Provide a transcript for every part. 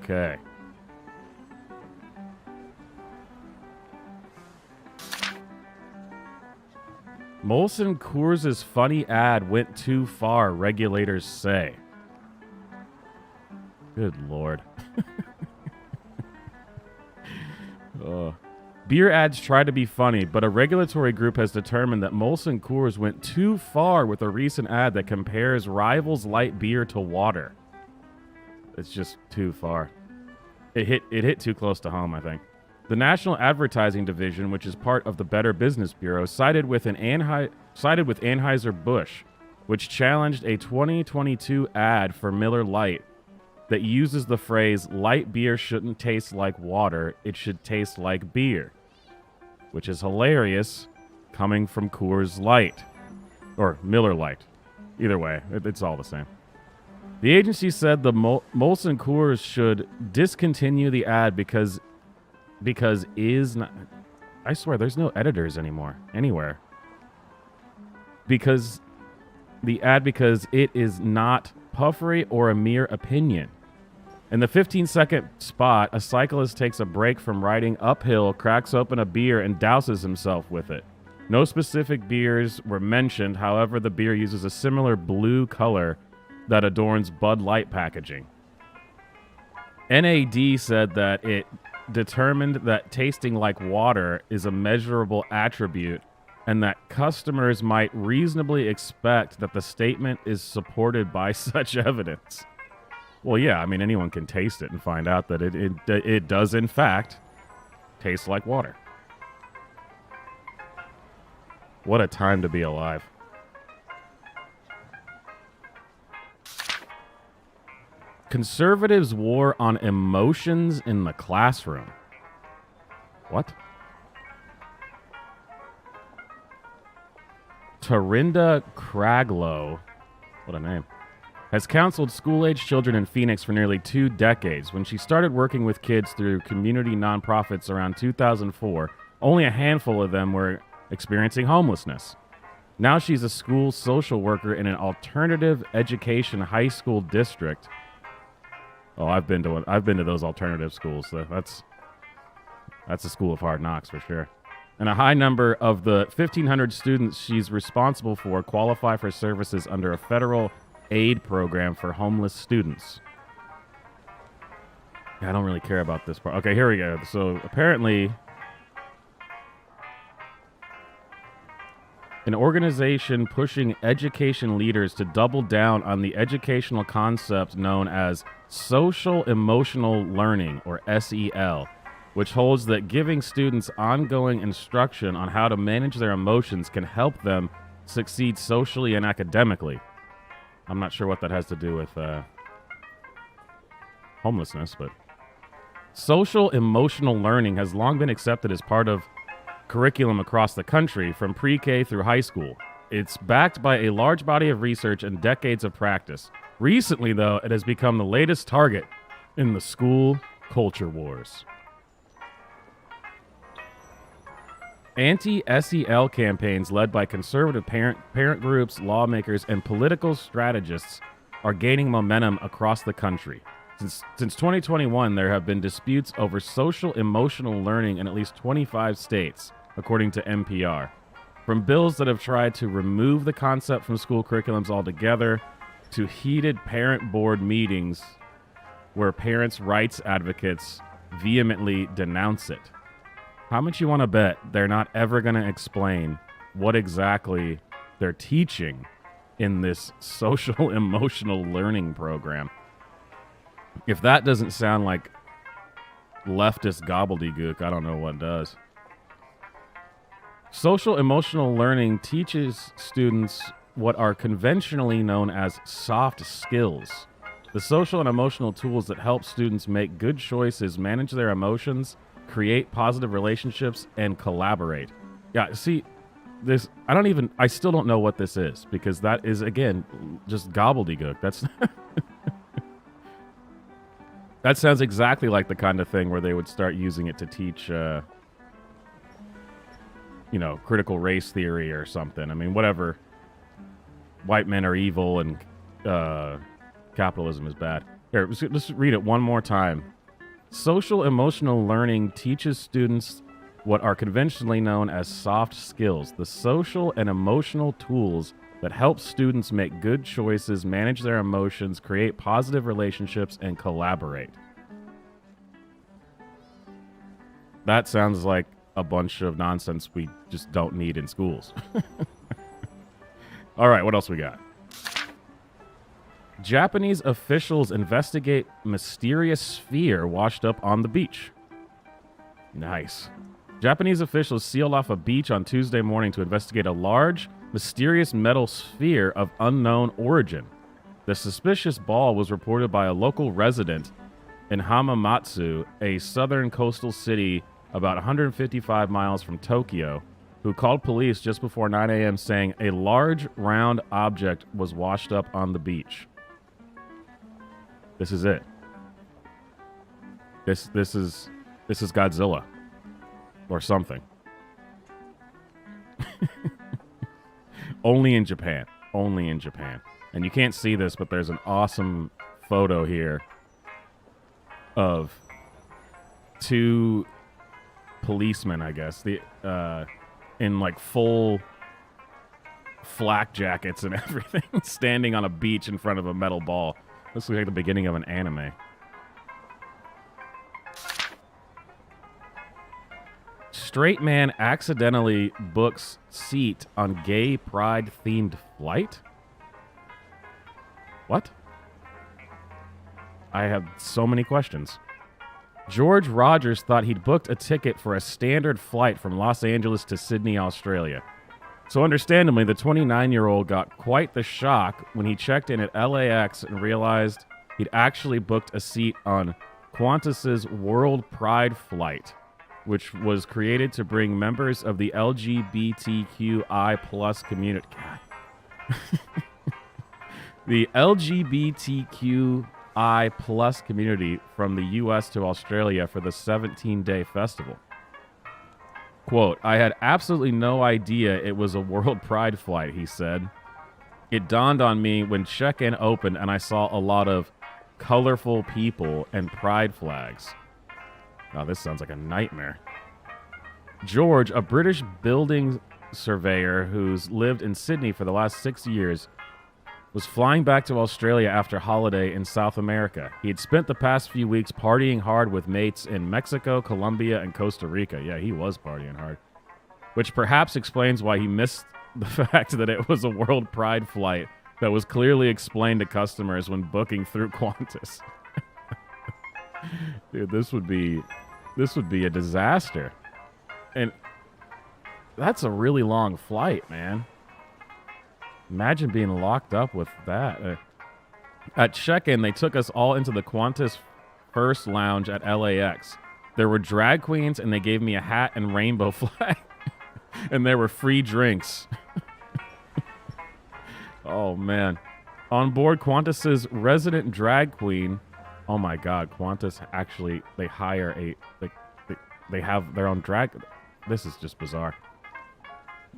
Okay. Molson Coors' funny ad went too far, regulators say. Good Lord. Beer ads try to be funny, but a regulatory group has determined that Molson Coors went too far with a recent ad that compares rivals light beer to water. It's just too far. It hit too close to home, I think. The National Advertising Division, which is part of the Better Business Bureau, sided with Anheuser-Busch, which challenged a 2022 ad for Miller Lite that uses the phrase, light beer shouldn't taste like water, it should taste like beer, which is hilarious coming from Coors Light, or Miller Lite. Either way, it's all the same. The agency said the Molson Coors should discontinue the ad because is not... I swear, there's no editors anymore, anywhere. Because it is not puffery or a mere opinion. In the 15-second spot, a cyclist takes a break from riding uphill, cracks open a beer, and douses himself with it. No specific beers were mentioned. However, the beer uses a similar blue color that adorns Bud Light packaging. NAD said that it determined that tasting like water is a measurable attribute and that customers might reasonably expect that the statement is supported by such evidence. Well, yeah, I mean, anyone can taste it and find out that it does, in fact, taste like water. What a time to be alive. Conservatives' war on emotions in the classroom. What? Tarinda Craglow, what a name, has counseled school-age children in Phoenix for nearly 2 decades. When she started working with kids through community nonprofits around 2004, only a handful of them were experiencing homelessness. Now she's a school social worker in an alternative education high school district. Oh, I've been to those alternative schools. So that's a school of hard knocks for sure. And a high number of the 1,500 students she's responsible for qualify for services under a federal aid program for homeless students. Yeah, I don't really care about this part. Okay, here we go. So apparently, an organization pushing education leaders to double down on the educational concept known as social emotional learning, or SEL, which holds that giving students ongoing instruction on how to manage their emotions can help them succeed socially and academically. I'm not sure what that has to do with homelessness, but social emotional learning has long been accepted as part of curriculum across the country from pre-K through high school. It's backed by a large body of research and decades of practice. Recently, though, it has become the latest target in the school culture wars. Anti-SEL campaigns led by conservative parent groups, lawmakers, and political strategists are gaining momentum across the country. Since 2021, there have been disputes over social emotional learning in at least 25 states, according to NPR. From bills that have tried to remove the concept from school curriculums altogether, to heated parent board meetings where parents' rights advocates vehemently denounce it. How much you want to bet they're not ever going to explain what exactly they're teaching in this social emotional learning program? If that doesn't sound like leftist gobbledygook, I don't know what does. Social emotional learning teaches students what are conventionally known as soft skills. The social and emotional tools that help students make good choices, manage their emotions, create positive relationships, and collaborate. Yeah, see, this, I still don't know what this is, because that is, again, just gobbledygook. That sounds exactly like the kind of thing where they would start using it to teach, critical race theory or something. I mean, whatever. White men are evil and capitalism is bad. Here, let's read it one more time. Social emotional learning teaches students what are conventionally known as soft skills, the social and emotional tools that help students make good choices, manage their emotions, create positive relationships, and collaborate. That sounds like a bunch of nonsense we just don't need in schools. All right, what else we got? Japanese officials investigate mysterious sphere washed up on the beach. Nice. Japanese officials sealed off a beach on Tuesday morning to investigate a large, mysterious metal sphere of unknown origin. The suspicious ball was reported by a local resident in Hamamatsu, a southern coastal city about 155 miles from Tokyo, who called police just before 9 a.m. saying a large, round object was washed up on the beach. This is it. This is Godzilla. Or something. Only in Japan. Only in Japan. And you can't see this, but there's an awesome photo here of two policemen, I guess, in like full flak jackets and everything, standing on a beach in front of a metal ball. This looks like the beginning of an anime. Straight man accidentally books seat on gay pride-themed flight? What? I have so many questions. George Rogers thought he'd booked a ticket for a standard flight from Los Angeles to Sydney, Australia. So understandably, the 29-year-old got quite the shock when he checked in at LAX and realized he'd actually booked a seat on Qantas's World Pride flight, which was created to bring members of the LGBTQI plus community. God. The LGBTQI plus community from the U.S. to Australia for the 17-day festival. Quote, I had absolutely no idea it was a World Pride flight, he said. It dawned on me when check-in opened and I saw a lot of colorful people and pride flags. Oh, this sounds like a nightmare. George, a British building surveyor who's lived in Sydney for the last 6 years, was flying back to Australia after holiday in South America. He had spent the past few weeks partying hard with mates in Mexico, Colombia, and Costa Rica. Yeah, he was partying hard. Which perhaps explains why he missed the fact that it was a World Pride flight that was clearly explained to customers when booking through Qantas. Dude, this would be a disaster. And that's a really long flight, man. Imagine being locked up with that. At check-in, they took us all into the Qantas First Lounge at LAX. There were drag queens, and they gave me a hat and rainbow flag. And there were free drinks. Oh, man. On board Qantas's resident drag queen. Oh, my God. Qantas actually, they hire they have their own drag. This is just bizarre.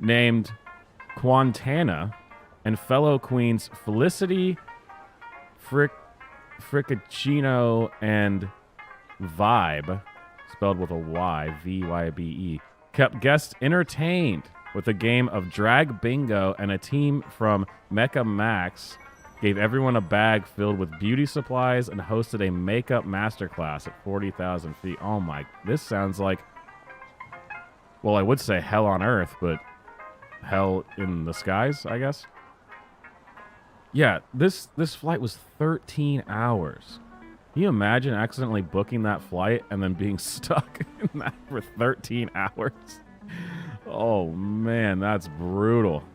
Named Quantana. And fellow queens Felicity, Fricacino, and Vibe, spelled with a Y, V-Y-B-E, kept guests entertained with a game of drag bingo, and a team from Mecha Max gave everyone a bag filled with beauty supplies and hosted a makeup masterclass at 40,000 feet. Oh my, this sounds like, well, I would say hell on earth, but hell in the skies, I guess. Yeah, this flight was 13 hours. Can you imagine accidentally booking that flight and then being stuck in that for 13 hours? Oh, man, that's brutal.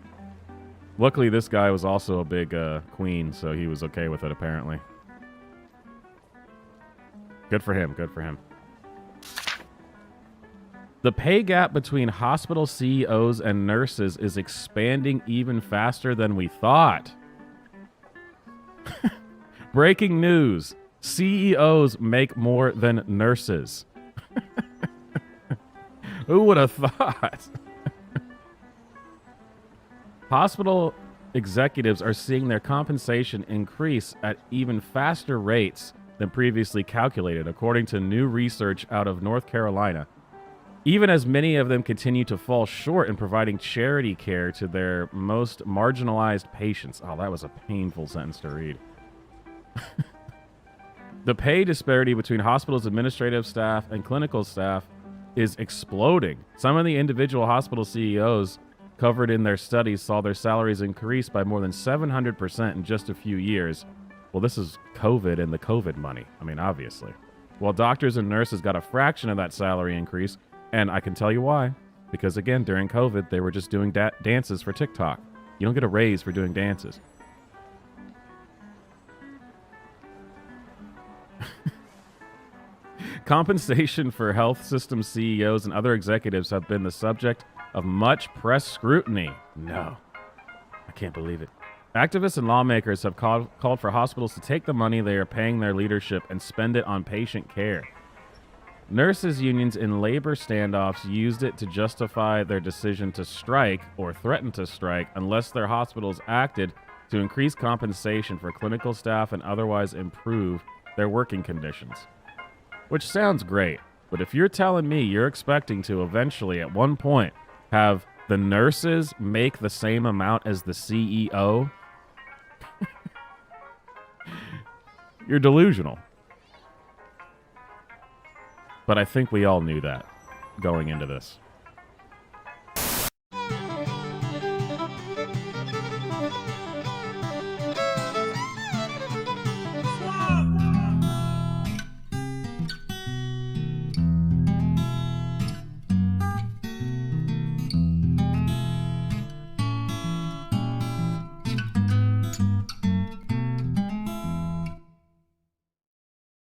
Luckily, this guy was also a big queen, so he was okay with it, apparently. Good for him, good for him. The pay gap between hospital CEOs and nurses is expanding even faster than we thought. Breaking news. CEOs make more than nurses. Who would have thought? Hospital executives are seeing their compensation increase at even faster rates than previously calculated, according to new research out of North Carolina. Even as many of them continue to fall short in providing charity care to their most marginalized patients. Oh, that was a painful sentence to read. The pay disparity between hospitals' administrative staff and clinical staff is exploding. Some of the individual hospital CEOs covered in their studies saw their salaries increase by more than 700% in just a few years. Well, this is COVID and the COVID money. I mean, obviously. While doctors and nurses got a fraction of that salary increase, and I can tell you why. Because, again, during COVID, they were just doing dances for TikTok. You don't get a raise for doing dances. Compensation for health system CEOs and other executives have been the subject of much press scrutiny. No, I can't believe it. Activists and lawmakers have called for hospitals to take the money they are paying their leadership and spend it on patient care. Nurses' unions in labor standoffs used it to justify their decision to strike or threaten to strike unless their hospitals acted to increase compensation for clinical staff and otherwise improve their working conditions. Which sounds great, but if you're telling me you're expecting to eventually, at one point, have the nurses make the same amount as the CEO, you're delusional. But I think we all knew that going into this.